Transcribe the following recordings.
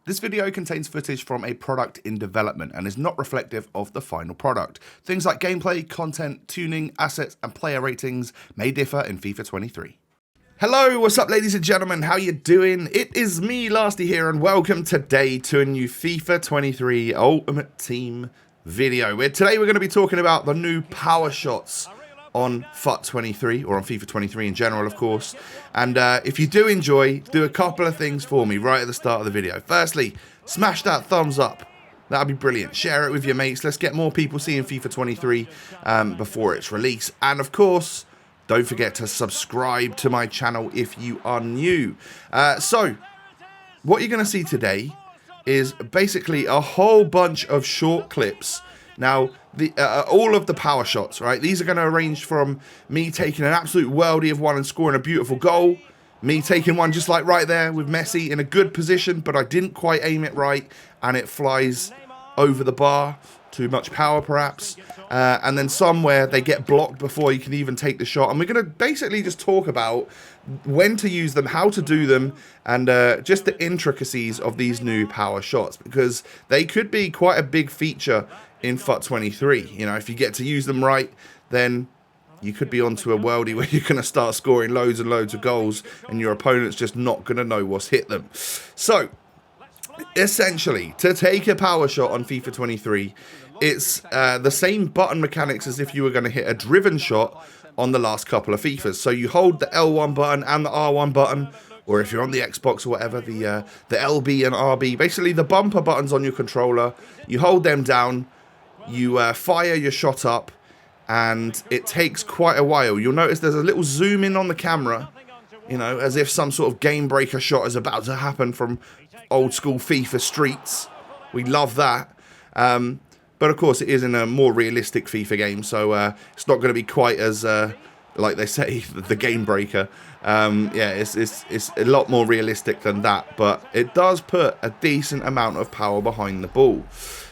This video contains footage from a product in development and is not reflective of the final product. Things like gameplay, content, tuning, assets, and player ratings may differ in FIFA 23. Hello, what's up ladies and gentlemen, how you doing? It is me, Lasty here, and welcome today to a new FIFA 23 Ultimate Team video. Today we're going to be talking about the new power shots on FUT 23, or on FIFA 23 in general, of course. And if you do enjoy, do a couple of things for me right at the start of the video. Firstly, smash that thumbs up. That'd be brilliant. Share it with your mates. Let's get more people seeing FIFA 23 before its release. And of course, don't forget to subscribe to my channel if you are new. So, what you're going to see today is basically a whole bunch of short clips. Now, all of the power shots, right? These are going to range from me taking an absolute worldie of one and scoring a beautiful goal. Me taking one just like right there with Messi in a good position, but I didn't quite aim it right, and it flies over the bar. Too much power, perhaps. And then somewhere they get blocked before you can even take the shot. And we're going to basically just talk about when to use them, how to do them, and just the intricacies of these new power shots, because they could be quite a big feature in FUT 23. You know, if you get to use them right, then you could be onto a worldie where you're going to start scoring loads and loads of goals, and your opponent's just not going to know what's hit them. So, essentially, to take a power shot on FIFA 23, it's the same button mechanics as if you were going to hit a driven shot on the last couple of FIFAs. So you hold the L1 button and the R1 button, or if you're on the Xbox or whatever, the LB and RB, basically the bumper buttons on your controller. You hold them down, you fire your shot up, and it takes quite a while. You'll notice there's a little zoom in on the camera, you know, as if some sort of game breaker shot is about to happen from old school FIFA streets. We love that. But of course it is in a more realistic FIFA game, so it's not going to be quite as, like they say, the game breaker. Yeah, it's a lot more realistic than that, but it does put a decent amount of power behind the ball.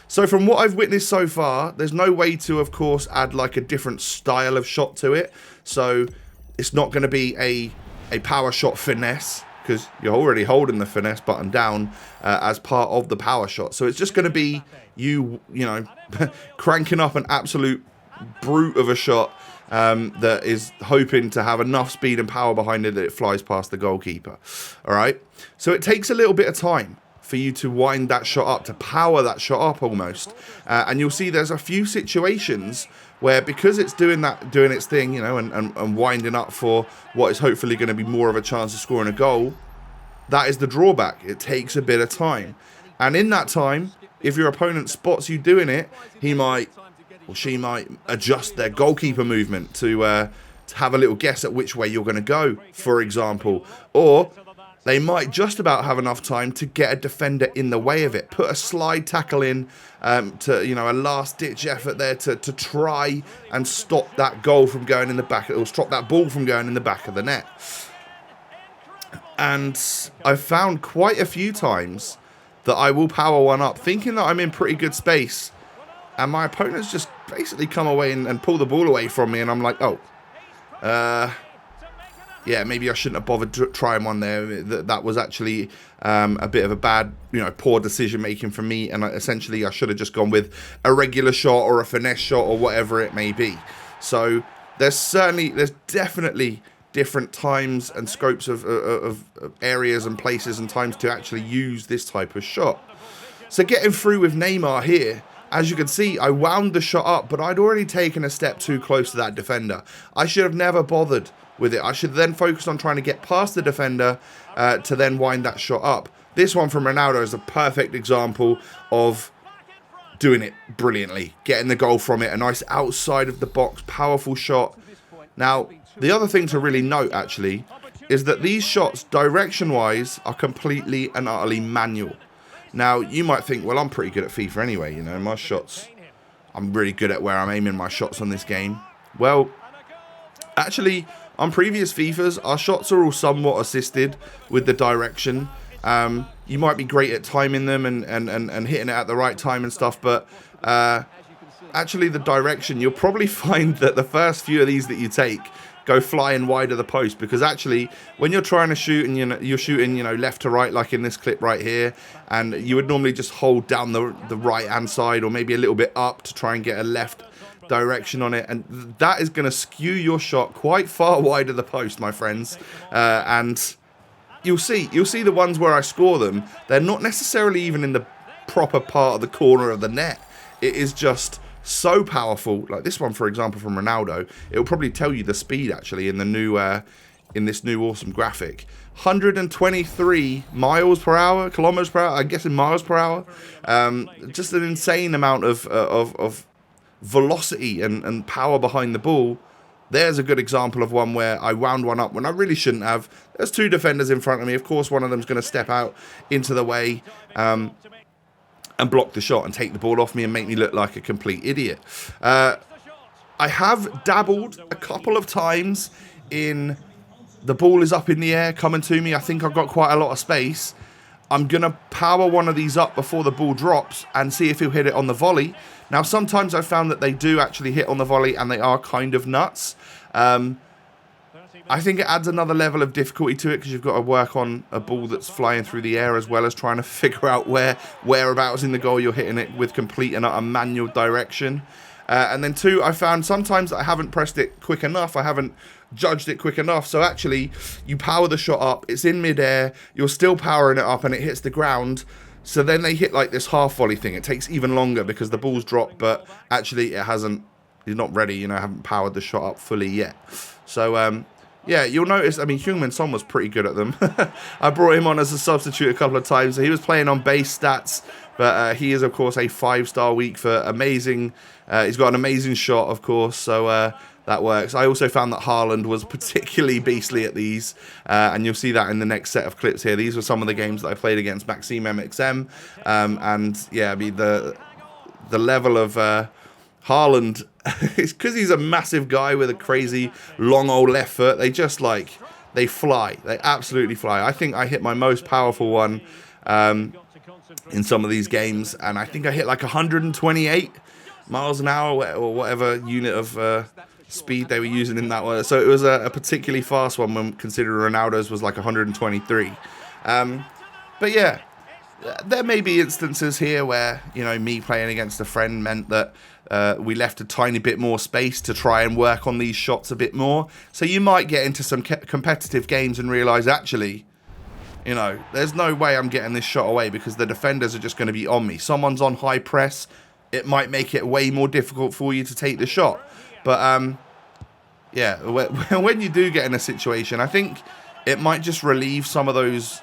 So from what I've witnessed so far, there's no way to, of course, add like a different style of shot to it. So it's not going to be a power shot finesse, because you're already holding the finesse button down as part of the power shot. So it's just going to be you know, cranking up an absolute brute of a shot that is hoping to have enough speed and power behind it that it flies past the goalkeeper. All right? So it takes a little bit of time for you to wind that shot up, to power that shot up almost. And you'll see there's a few situations where, because it's doing its thing, you know, and winding up for what is hopefully going to be more of a chance of scoring a goal, that is the drawback. It takes a bit of time. And in that time, if your opponent spots you doing it, he might, or she might, adjust their goalkeeper movement to have a little guess at which way you're going to go, for example. Or they might just about have enough time to get a defender in the way of it, put a slide tackle in, to, you know, a last-ditch effort there to try and stop that goal from going in the back, or stop that ball from going in the back of the net. And I've found quite a few times that I will power one up, thinking that I'm in pretty good space, and my opponent's just basically come away and pull the ball away from me, and I'm like, oh, yeah, maybe I shouldn't have bothered trying one there. That was actually a bit of a bad, you know, poor decision making from me, and essentially I should have just gone with a regular shot or a finesse shot or whatever it may be. So there's definitely different times and scopes of areas and places and times to actually use this type of shot. So getting through with Neymar here, as you can see, I wound the shot up, but I'd already taken a step too close to that defender. I should have never bothered with it. I should then focus on trying to get past the defender to then wind that shot up. This one from Ronaldo is a perfect example of doing it brilliantly, getting the goal from it, a nice outside of the box, powerful shot. Now, the other thing to really note, actually, is that these shots, direction-wise, are completely and utterly manual. Now, you might think, well, I'm pretty good at FIFA anyway, you know, my shots, I'm really good at where I'm aiming my shots on this game. Well, actually, on previous FIFAs, our shots are all somewhat assisted with the direction. You might be great at timing them and hitting it at the right time and stuff, but actually the direction, you'll probably find that the first few of these that you take, go flying wide of the post, because actually when you're trying to shoot and you're shooting left to right, like in this clip right here, and you would normally just hold down the right hand side or maybe a little bit up to try and get a left direction on it, and that is going to skew your shot quite far wide of the post, my friends. And you'll see the ones where I score them, they're not necessarily even in the proper part of the corner of the net. It is just so powerful. Like this one, for example, from Ronaldo, it will probably tell you the speed actually in the new in this new awesome graphic. 123 miles per hour, kilometers per hour, I guess in miles per hour. Just an insane amount of velocity and power behind the ball. There's a good example of one where I wound one up when I really shouldn't have. There's two defenders in front of me. Of course, one of them's going to step out into the way and block the shot and take the ball off me and make me look like a complete idiot. I have dabbled a couple of times in the ball is up in the air coming to me. I think I've got quite a lot of space. I'm going to power one of these up before the ball drops and see if he'll hit it on the volley. Now, sometimes I've found that they do actually hit on the volley and they are kind of nuts. I think it adds another level of difficulty to it because you've got to work on a ball that's flying through the air as well as trying to figure out whereabouts in the goal you're hitting it with complete and utter manual direction. And then two, I found sometimes I haven't pressed it quick enough. I haven't judged it quick enough. So actually, you power the shot up. It's in midair. You're still powering it up and it hits the ground. So then they hit like this half volley thing. It takes even longer because the ball's dropped, but actually it hasn't. You're not ready. Haven't powered the shot up fully yet. So yeah, you'll notice, I mean, Heung-min Son was pretty good at them. I brought him on as a substitute a couple of times. So he was playing on base stats, but he is, of course, a 5-star week for amazing. He's got an amazing shot, of course, so that works. I also found that Haaland was particularly beastly at these, and you'll see that in the next set of clips here. These were some of the games that I played against Maxime MXM, and yeah, I mean, the level of Haaland, it's because he's a massive guy with a crazy long old left foot. They just they fly. They absolutely fly. I think I hit my most powerful one in some of these games, and I think I hit like 128 miles an hour or whatever unit of speed they were using in that one. So it was a particularly fast one when considering Ronaldo's was like 123. But yeah, there may be instances here where, me playing against a friend meant that we left a tiny bit more space to try and work on these shots a bit more. So you might get into some competitive games and realise, actually, there's no way I'm getting this shot away because the defenders are just going to be on me. Someone's on high press. It might make it way more difficult for you to take the shot. But, yeah, when you do get in a situation, I think it might just relieve some of those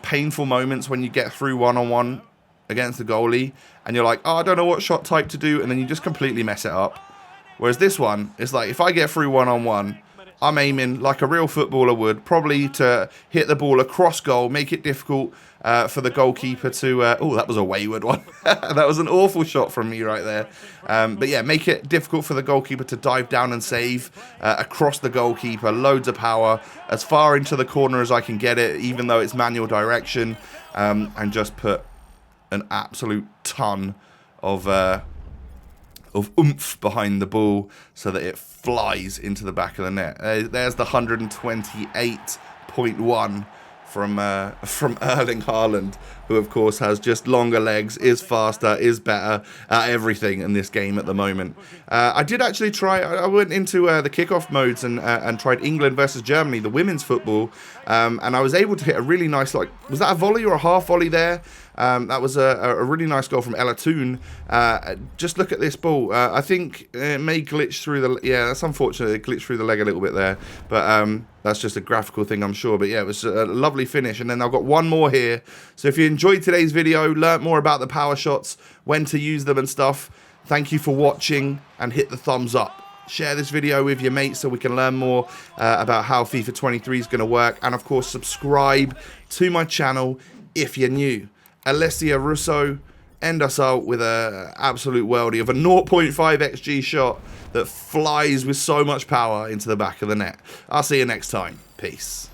painful moments when you get through one-on-one against the goalie and you're like, oh, I don't know what shot type to do, and then you just completely mess it up. Whereas this one, it's like, if I get through one-on-one, I'm aiming like a real footballer would, probably to hit the ball across goal, make it difficult for the goalkeeper to... oh, that was a wayward one. That was an awful shot from me right there. But yeah, make it difficult for the goalkeeper to dive down and save across the goalkeeper, loads of power, as far into the corner as I can get it, even though it's manual direction, and just put an absolute ton of oomph behind the ball so that it flies into the back of the net. There's the 128.1 from Erling Haaland, who of course has just longer legs, is faster, is better at everything in this game at the moment. I did actually try. I went into the kickoff modes and tried England versus Germany, the women's football, and I was able to hit a really nice, was that a volley or a half volley there? That was a really nice goal from Ella Toon. Just look at this ball. I think it may glitch through the... Yeah, that's unfortunate. It glitched through the leg a little bit there. But that's just a graphical thing, I'm sure. But yeah, it was a lovely finish. And then I've got one more here. So if you enjoyed today's video, learnt more about the power shots, when to use them and stuff, thank you for watching and hit the thumbs up. Share this video with your mates so we can learn more about how FIFA 23 is going to work. And of course, subscribe to my channel if you're new. Alessia Russo, end us out with an absolute worldie of a 0.5 XG shot that flies with so much power into the back of the net. I'll see you next time. Peace.